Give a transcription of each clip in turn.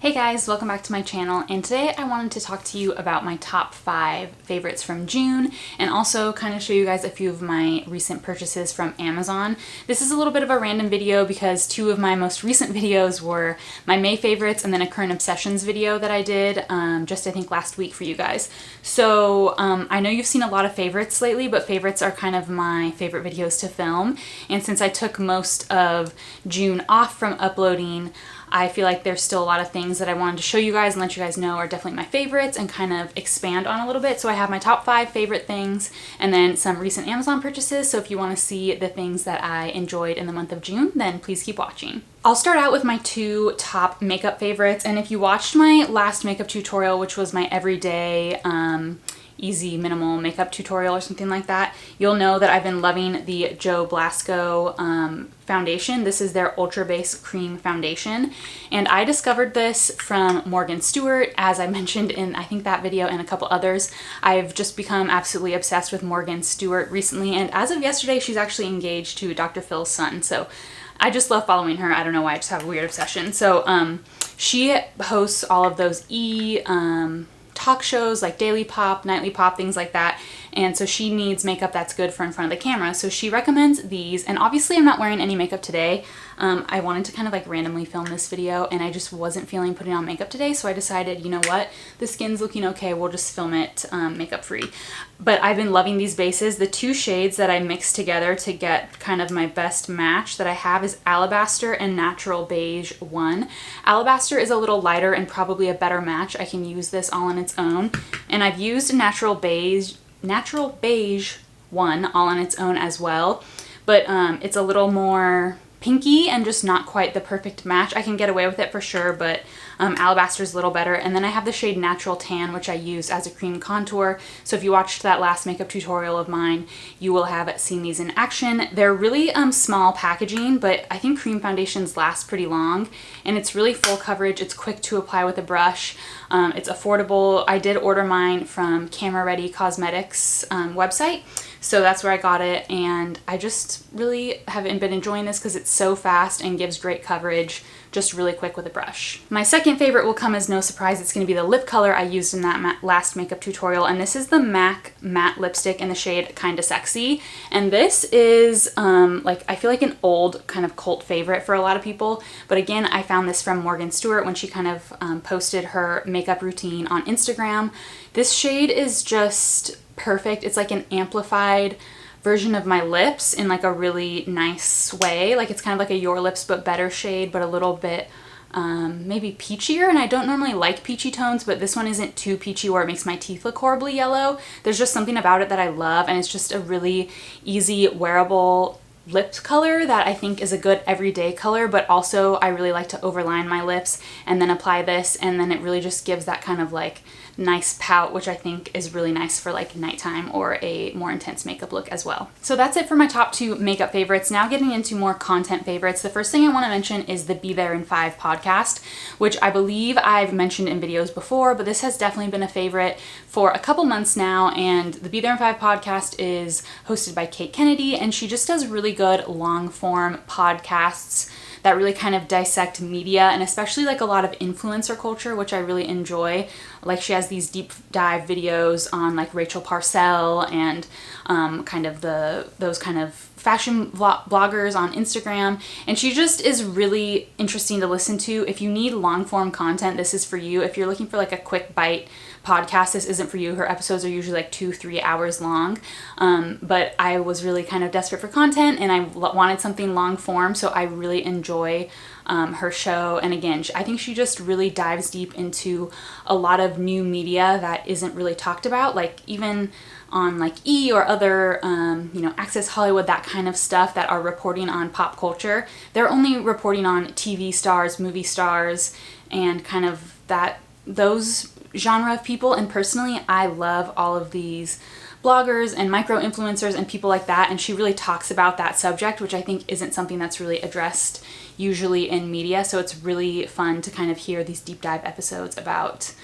Hey guys, welcome back to my channel, and today I wanted to talk to you about my top 5 favorites from June and also kind of show you guys a few of my recent purchases from Amazon. This is a little bit of a random video because 2 of my most recent videos were my May favorites and then a current obsessions video that I did just I think last week for you guys. So I know you've seen a lot of favorites lately, but favorites are kind of my favorite videos to film, and since I took most of June off from uploading, I feel like there's still a lot of things that I wanted to show you guys and let you guys know are definitely my favorites and kind of expand on a little bit. So I have my top 5 favorite things and then some recent Amazon purchases. So if you want to see the things that I enjoyed in the month of June, then please keep watching. I'll start out with my 2 top makeup favorites. And if you watched my last makeup tutorial, which was my everyday easy minimal makeup tutorial or something like that, you'll know that I've been loving the Joe Blasco foundation. This is their Ultra Base Cream Foundation, and I discovered this from Morgan Stewart. As I mentioned in I think that video and a couple others, I've just become absolutely obsessed with Morgan Stewart recently, and as of yesterday she's actually engaged to Dr. Phil's son, so I just love following her. I don't know why, I just have a weird obsession. So she hosts all of those talk shows like Daily Pop, Nightly Pop, things like that. And so she needs makeup that's good for in front of the camera. So she recommends these, and obviously I'm not wearing any makeup today. I wanted to kind of like randomly film this video and I just wasn't feeling putting on makeup today. So I decided, you know what, the skin's looking okay, we'll just film it makeup free. But I've been loving these bases. The 2 shades that I mixed together to get kind of my best match that I have is Alabaster and Natural Beige 1. Alabaster is a little lighter and probably a better match. I can use this all on its own. And I've used Natural Beige 1 all on its own as well. But it's a little more pinky and just not quite the perfect match. I can get away with it for sure, but Alabaster is a little better. And then I have the shade Natural Tan, which I use as a cream contour. So if you watched that last makeup tutorial of mine, you will have seen these in action. They're really small packaging, but I think cream foundations last pretty long, and it's really full coverage. It's quick to apply with a brush. It's affordable. I did order mine from Camera Ready Cosmetics website. So that's where I got it, and I just really have been enjoying this because it's so fast and gives great coverage, just really quick with a brush. My second favorite will come as no surprise. It's going to be the lip color I used in that last makeup tutorial, and this is the MAC Matte Lipstick in the shade Kinda Sexy. And this is like, I feel like an old kind of cult favorite for a lot of people, but again, I found this from Morgan Stewart when she kind of posted her makeup routine on Instagram. This shade is just perfect. It's like an amplified version of my lips in like a really nice way. Like it's kind of like a Your Lips But Better shade, but a little bit maybe peachier, and I don't normally like peachy tones, but this one isn't too peachy where it makes my teeth look horribly yellow. There's just something about it that I love, and it's just a really easy wearable lip color that I think is a good everyday color, but also I really like to overline my lips and then apply this, and then it really just gives that kind of like nice pout, which I think is really nice for like nighttime or a more intense makeup look as well. So that's it for my top 2 makeup favorites. Now getting into more content favorites. The first thing I want to mention is the Be There in 5 podcast, which I believe I've mentioned in videos before, but this has definitely been a favorite for a couple months now. And the Be There in 5 podcast is hosted by Kate Kennedy, and she just does really good long form podcasts that really kind of dissect media, and especially like a lot of influencer culture, which I really enjoy. Like she has these deep dive videos on like Rachel Parcell and kind of those kind of fashion bloggers on Instagram, and she just is really interesting to listen to. If you need long form content, this is for you. If you're looking for like a quick bite podcast, this isn't for you. Her episodes are usually like 2-3 hours long, but I was really kind of desperate for content and I wanted something long form, so I really enjoy her show. And again, I think she just really dives deep into a lot of new media that isn't really talked about, like even on like E! Or other, Access Hollywood, that kind of stuff that are reporting on pop culture. They're only reporting on TV stars, movie stars, and kind of those genre of people. And personally, I love all of these bloggers and micro influencers and people like that, and she really talks about that subject, which I think isn't something that's really addressed usually in media. So it's really fun to kind of hear these deep dive episodes about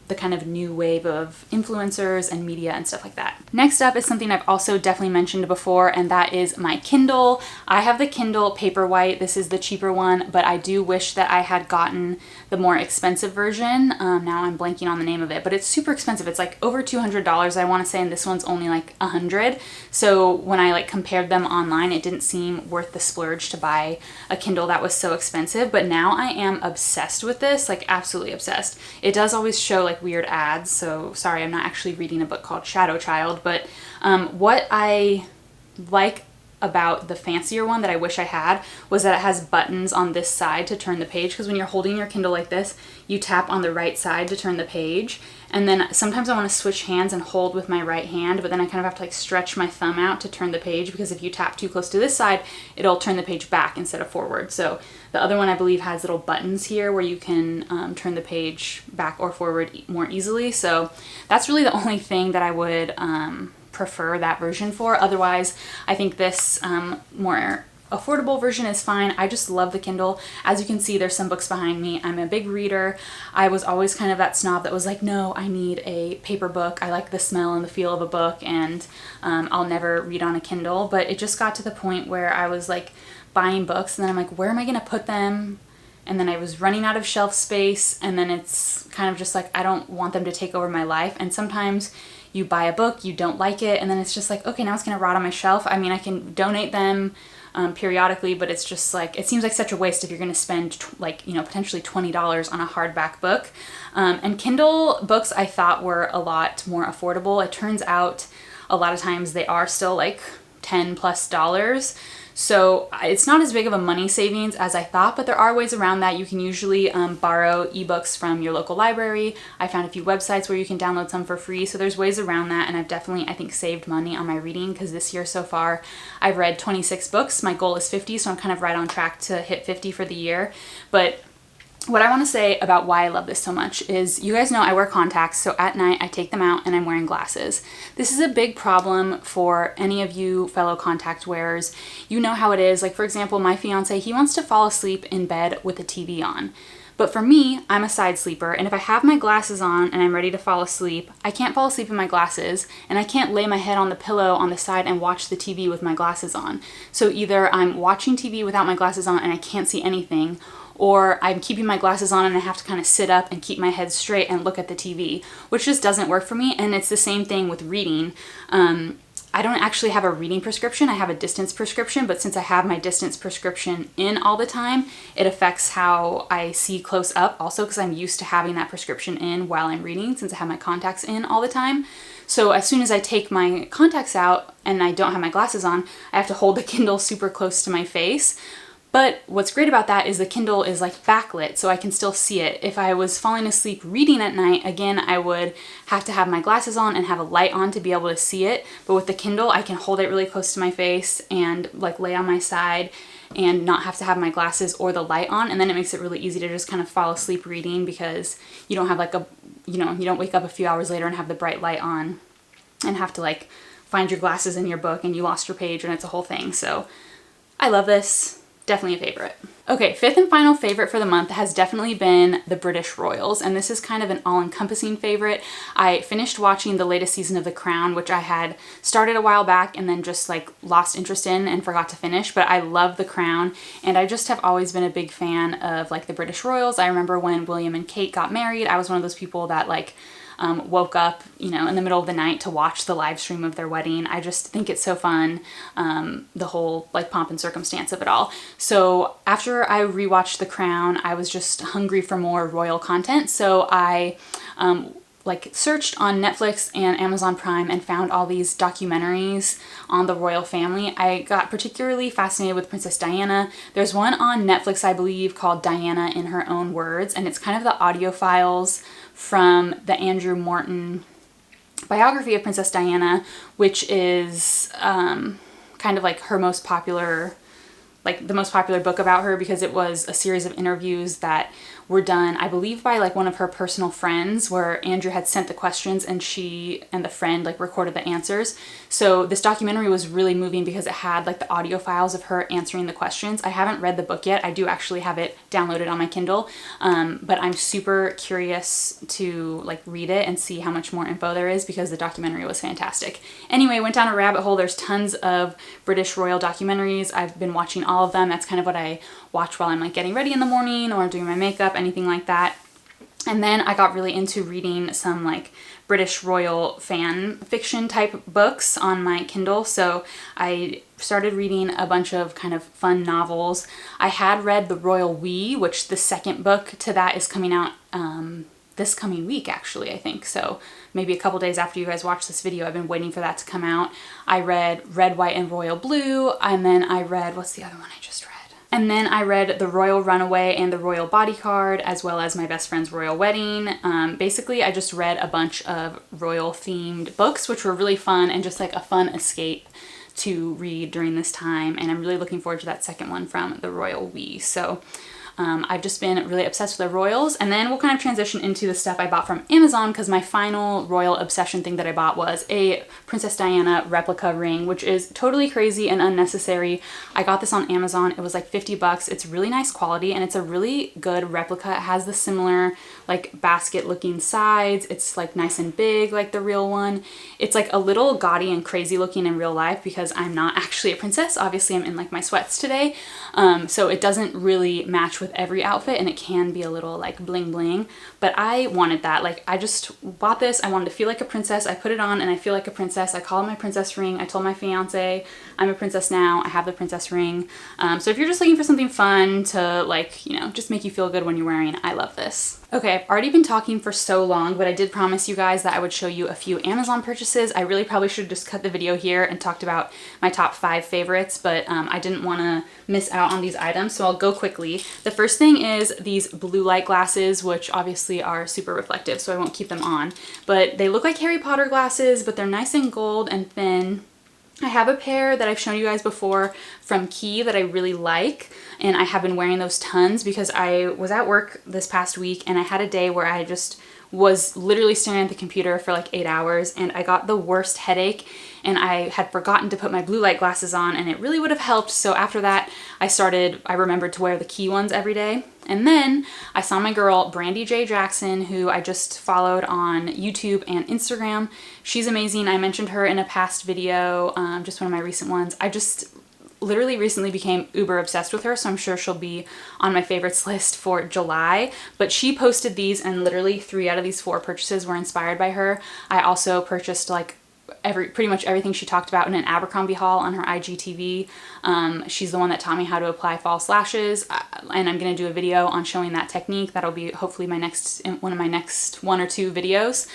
the kind of new wave of influencers and media and stuff like that. Next up is something I've also definitely mentioned before, and that is my Kindle. I have the Kindle Paperwhite. This is the cheaper one, but I do wish that I had gotten the more expensive version. Now I'm blanking on the name of it, but it's super expensive. It's like over $200, I want to say, and this one's only like $100. So when I like compared them online, it didn't seem worth the splurge to buy a Kindle that was so expensive. But now I am obsessed with this, like absolutely obsessed. It does always show like weird ads, so sorry, I'm not actually reading a book called Shadow Child, but what I like about the fancier one that I wish I had was that it has buttons on this side to turn the page, because when you're holding your Kindle like this, you tap on the right side to turn the page, and then sometimes I want to switch hands and hold with my right hand, but then I kind of have to like stretch my thumb out to turn the page, because if you tap too close to this side, it'll turn the page back instead of forward. So the other one I believe has little buttons here where you can turn the page back or forward more easily. So that's really the only thing that I would prefer that version for. Otherwise, I think this more affordable version is fine. I just love the Kindle. As you can see, there's some books behind me. I'm a big reader. I was always kind of that snob that was like, no, I need a paper book. I like the smell and the feel of a book, and I'll never read on a Kindle. But it just got to the point where I was like buying books, and then I'm like, where am I going to put them? And then I was running out of shelf space, and then it's kind of just like, I don't want them to take over my life. And sometimes you buy a book, you don't like it, and then it's just like, okay, now it's gonna rot on my shelf. I mean, I can donate them periodically, but it's just like, it seems like such a waste if you're gonna spend like, you know, potentially $20 on a hardback book. And Kindle books I thought were a lot more affordable. It turns out a lot of times they are still like $10+. So it's not as big of a money savings as I thought, but there are ways around that. You can usually borrow ebooks from your local library. I found a few websites where you can download some for free, so there's ways around that, and I've definitely, I think, saved money on my reading, because this year so far I've read 26 books. My goal is 50, so I'm kind of right on track to hit 50 for the year. But what I want to say about why I love this so much is, you guys know I wear contacts, so at night I take them out and I'm wearing glasses. This is a big problem for any of you fellow contact wearers. You know how it is. Like, for example, my fiance, he wants to fall asleep in bed with the TV on. But for me, I'm a side sleeper, and if I have my glasses on and I'm ready to fall asleep, I can't fall asleep in my glasses, and I can't lay my head on the pillow on the side and watch the TV with my glasses on. So either I'm watching TV without my glasses on and I can't see anything, or I'm keeping my glasses on and I have to kind of sit up and keep my head straight and look at the TV, which just doesn't work for me. And it's the same thing with reading. I don't actually have a reading prescription, I have a distance prescription, but since I have my distance prescription in all the time, it affects how I see close up also, because I'm used to having that prescription in while I'm reading, since I have my contacts in all the time. So as soon as I take my contacts out and I don't have my glasses on, I have to hold the Kindle super close to my face. But what's great about that is the Kindle is like backlit, so I can still see it. If I was falling asleep reading at night, again, I would have to have my glasses on and have a light on to be able to see it. But with the Kindle, I can hold it really close to my face and like lay on my side and not have to have my glasses or the light on. And then it makes it really easy to just kind of fall asleep reading, because you don't have like a, you don't wake up a few hours later and have the bright light on and have to like find your glasses in your book and you lost your page and it's a whole thing. So I love this. Definitely a favorite. Okay, fifth and final favorite for the month has definitely been The British Royals, and this is kind of an all-encompassing favorite. I finished watching the latest season of The Crown, which I had started a while back and then just like lost interest in and forgot to finish, but I love The Crown, and I just have always been a big fan of like the British Royals. I remember when William and Kate got married, I was one of those people that like woke up, you know, in the middle of the night to watch the live stream of their wedding. I just think it's so fun, the whole like pomp and circumstance of it all. So after I rewatched The Crown, I was just hungry for more royal content. So I like searched on Netflix and Amazon Prime and found all these documentaries on the royal family. I got particularly fascinated with Princess Diana. There's one on Netflix, I believe, called Diana in Her Own Words, and it's kind of the audio files from the Andrew Morton biography of Princess Diana, which is kind of like her most popular, like the most popular book about her, because it was a series of interviews that were done, I believe, by like one of her personal friends, where Andrew had sent the questions and she and the friend like recorded the answers. So this documentary was really moving because it had like the audio files of her answering the questions. I haven't read the book yet. I do actually have it downloaded on my Kindle, but I'm super curious to like read it and see how much more info there is because the documentary was fantastic. Anyway, went down a rabbit hole. There's tons of British royal documentaries. I've been watching all of them. That's kind of what I watch while I'm like getting ready in the morning or doing my makeup, anything like that. And then I got really into reading some like British royal fan fiction type books on my Kindle. So I started reading a bunch of kind of fun novels. I had read The Royal We, which the second book to that is coming out this coming week, actually, I think. So maybe a couple days after you guys watch this video. I've been waiting for that to come out. I read Red, White, and Royal Blue, and then I read, what's the other one I just read? And then I read The Royal Runaway and The Royal Bodyguard, as well as My Best Friend's Royal Wedding. Basically, I just read a bunch of royal themed books, which were really fun and just like a fun escape to read during this time. And I'm really looking forward to that second one from The Royal We. So I've just been really obsessed with the royals, and then we'll kind of transition into the stuff I bought from Amazon, because my final royal obsession thing that I bought was a Princess Diana replica ring, which is totally crazy and unnecessary. I got this on Amazon. It was like 50 bucks. It's really nice quality and it's a really good replica. It has the similar like basket looking sides. It's like nice and big like the real one. It's like a little gaudy and crazy looking in real life because I'm not actually a princess. Obviously I'm in like my sweats today. So it doesn't really match with every outfit and it can be a little like bling bling, but I wanted that. Like I just bought this. I wanted to feel like a princess. I put it on and I feel like a princess. I call it my princess ring. I told my fiance I'm a princess now. I have the princess ring. So if you're just looking for something fun to like, you know, just make you feel good when you're wearing, I love this. Okay, I've already been talking for so long, but I did promise you guys that I would show you a few Amazon purchases. I really probably should have just cut the video here and talked about my top 5 favorites, but I didn't want to miss out on these items, so I'll go quickly. The first thing is these blue light glasses, which obviously are super reflective, so I won't keep them on. But they look like Harry Potter glasses, but they're nice and gold and thin. I have a pair that I've shown you guys before from Key that I really like, and I have been wearing those tons because I was at work this past week and I had a day where I just was literally staring at the computer for like 8 hours and I got the worst headache and I had forgotten to put my blue light glasses on and it really would have helped. So after that I remembered to wear the Key ones every day. And then I saw my girl Brandy J. Jackson, who I just followed on YouTube and Instagram. She's amazing. I mentioned her in a past video, just one of my recent ones. I just literally recently became uber obsessed with her, so I'm sure she'll be on my favorites list for July. But she posted these and literally 3 out of these 4 purchases were inspired by her. I also purchased like pretty much everything she talked about in an Abercrombie haul on her IGTV. She's the one that taught me how to apply false lashes, and I'm going to do a video on showing that technique. That'll be hopefully one of my next 1 or 2 videos.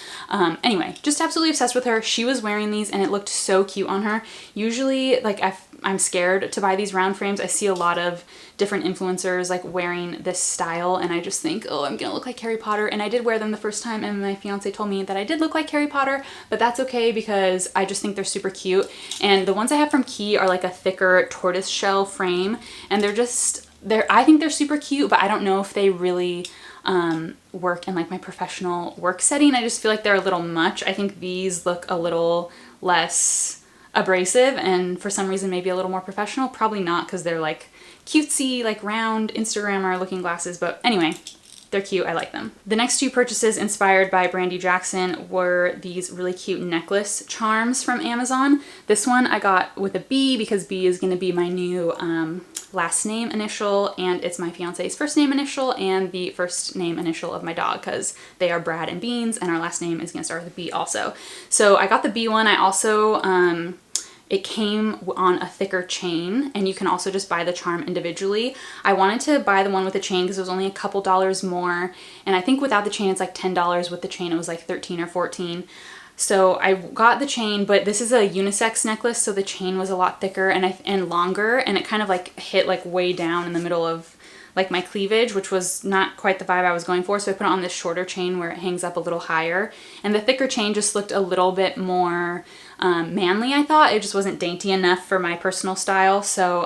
Anyway, just absolutely obsessed with her. She was wearing these and it looked so cute on her. Usually like I'm scared to buy these round frames. I see a lot of different influencers like wearing this style and I just think, oh, I'm gonna look like Harry Potter. And I did wear them the first time and my fiance told me that I did look like Harry Potter, but that's okay because I just think they're super cute. And the ones I have from Key are like a thicker tortoise shell frame and I think they're super cute, but I don't know if they really work in like my professional work setting. I just feel like they're a little much. I think these look a little less abrasive and for some reason maybe a little more professional. Probably not because they're like cutesy, like round Instagrammer looking glasses, but anyway, they're cute. I like them. The next 2 purchases inspired by Brandy Jackson were these really cute necklace charms from Amazon. This one I got with a B because B is going to be my new last name initial, and it's my fiance's first name initial and the first name initial of my dog because they are Brad and Beans and our last name is going to start with a B also. So I got the B one. I also it came on a thicker chain and you can also just buy the charm individually. I wanted to buy the one with the chain because it was only a couple dollars more, and I think without the chain it's like $10. With the chain it was like 13 or 14. So I got the chain, but this is a unisex necklace, so the chain was a lot thicker and longer, and it kind of like hit like way down in the middle of like my cleavage, which was not quite the vibe I was going for. So I put it on this shorter chain where it hangs up a little higher, and the thicker chain just looked a little bit more manly, I thought. It just wasn't dainty enough for my personal style. So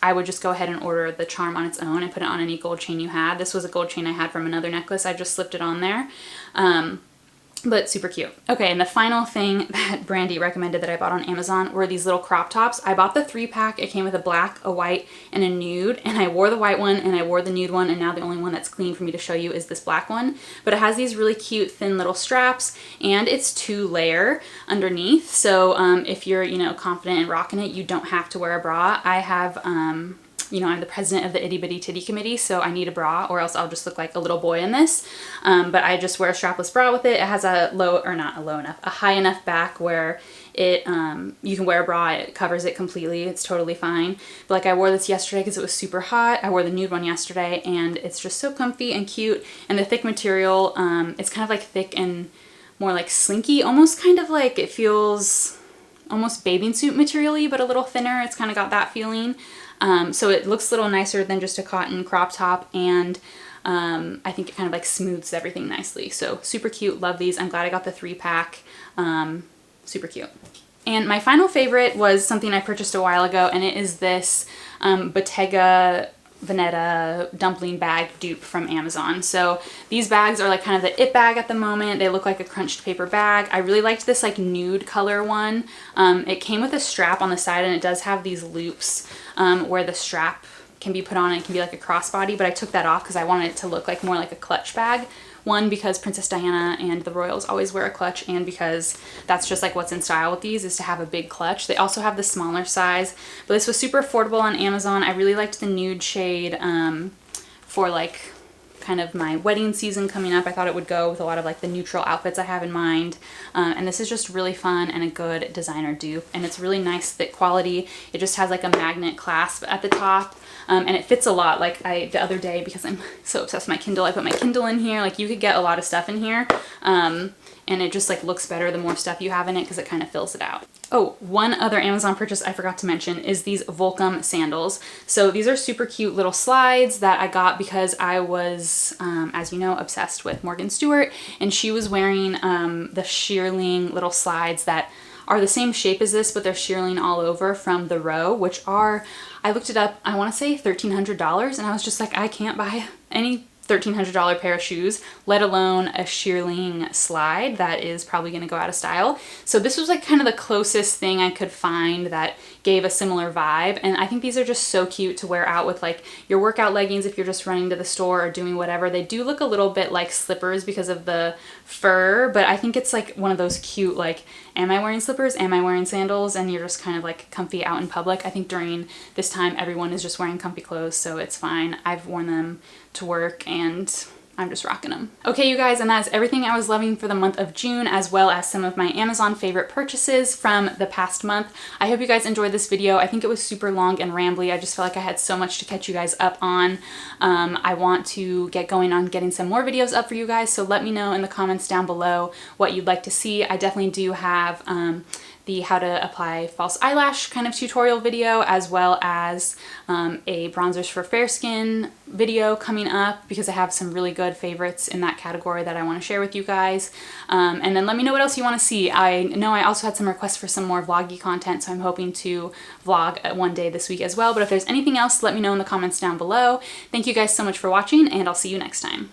I would just go ahead and order the charm on its own and put it on any gold chain you had. This was a gold chain I had from another necklace. I just slipped it on there. But super cute. Okay, and the final thing that Brandy recommended that I bought on Amazon were these little crop tops. I bought the 3-pack. It came with a black, a white, and a nude, and I wore the white one and I wore the nude one, and now the only one that's clean for me to show you is this black one. But it has these really cute thin little straps, and it's 2-layer underneath. So if you're, you know, confident in rocking it, you don't have to wear a bra. I have you know, I'm the president of the Itty Bitty Titty Committee, so I need a bra or else I'll just look like a little boy in this. But I just wear a strapless bra with it. It has a a high enough back where it, you can wear a bra, it covers it completely, it's totally fine. But like I wore this yesterday because it was super hot. I wore the nude one yesterday and it's just so comfy and cute. And the thick material, it's kind of like thick and more like slinky, almost kind of like it feels almost bathing suit material-y, but a little thinner. It's kind of got that feeling. So it looks a little nicer than just a cotton crop top, and I think it kind of like smooths everything nicely. So super cute, love these. I'm glad I got the 3-pack, super cute. And my final favorite was something I purchased a while ago, and it is this Bottega Veneta dumpling bag dupe from Amazon. So these bags are like kind of the it bag at the moment. They look like a crunched paper bag. I really liked this like nude color one. It came with a strap on the side, and it does have these loops where the strap can be put on and it can be like a crossbody, but I took that off because I wanted it to look like more like a clutch bag. One, because Princess Diana and the royals always wear a clutch, and because that's just like what's in style with these, is to have a big clutch. They also have the smaller size, but this was super affordable on Amazon. I really liked the nude shade for like kind of my wedding season coming up. I thought it would go with a lot of like the neutral outfits I have in mind. And this is just really fun and a good designer dupe, and it's really nice thick quality. It just has like a magnet clasp at the top. And it fits a lot. Like the other day, because I'm so obsessed with my Kindle, I put my Kindle in here. Like you could get a lot of stuff in here. And it just like looks better the more stuff you have in it because it kind of fills it out. Oh, one other Amazon purchase I forgot to mention is these Volcom sandals. So these are super cute little slides that I got because I was, as you know, obsessed with Morgan Stewart, and she was wearing the shearling little slides that are the same shape as this, but they're shearling all over from the Row, which are, I looked it up, I want to say $1,300, and I was just like, I can't buy any $1,300 pair of shoes, let alone a shearling slide that is probably going to go out of style. So this was like kind of the closest thing I could find that gave a similar vibe, and I think these are just so cute to wear out with like your workout leggings if you're just running to the store or doing whatever. They do look a little bit like slippers because of the fur, but I think it's like one of those cute like, am I wearing slippers? Am I wearing sandals? And you're just kind of like comfy out in public. I think during this time everyone is just wearing comfy clothes, so it's fine. I've worn them to work and I'm just rocking them. Okay, you guys, and that is everything I was loving for the month of June, as well as some of my Amazon favorite purchases from the past month. I hope you guys enjoyed this video. I think it was super long and rambly. I just felt like I had so much to catch you guys up on. I want to get going on getting some more videos up for you guys, so let me know in the comments down below what you'd like to see. I definitely do have the how to apply false eyelash kind of tutorial video, as well as a bronzers for fair skin video coming up, because I have some really good favorites in that category that I want to share with you guys. And then let me know what else you want to see. I know I also had some requests for some more vloggy content, so I'm hoping to vlog one day this week as well. But if there's anything else, let me know in the comments down below. Thank you guys so much for watching, and I'll see you next time.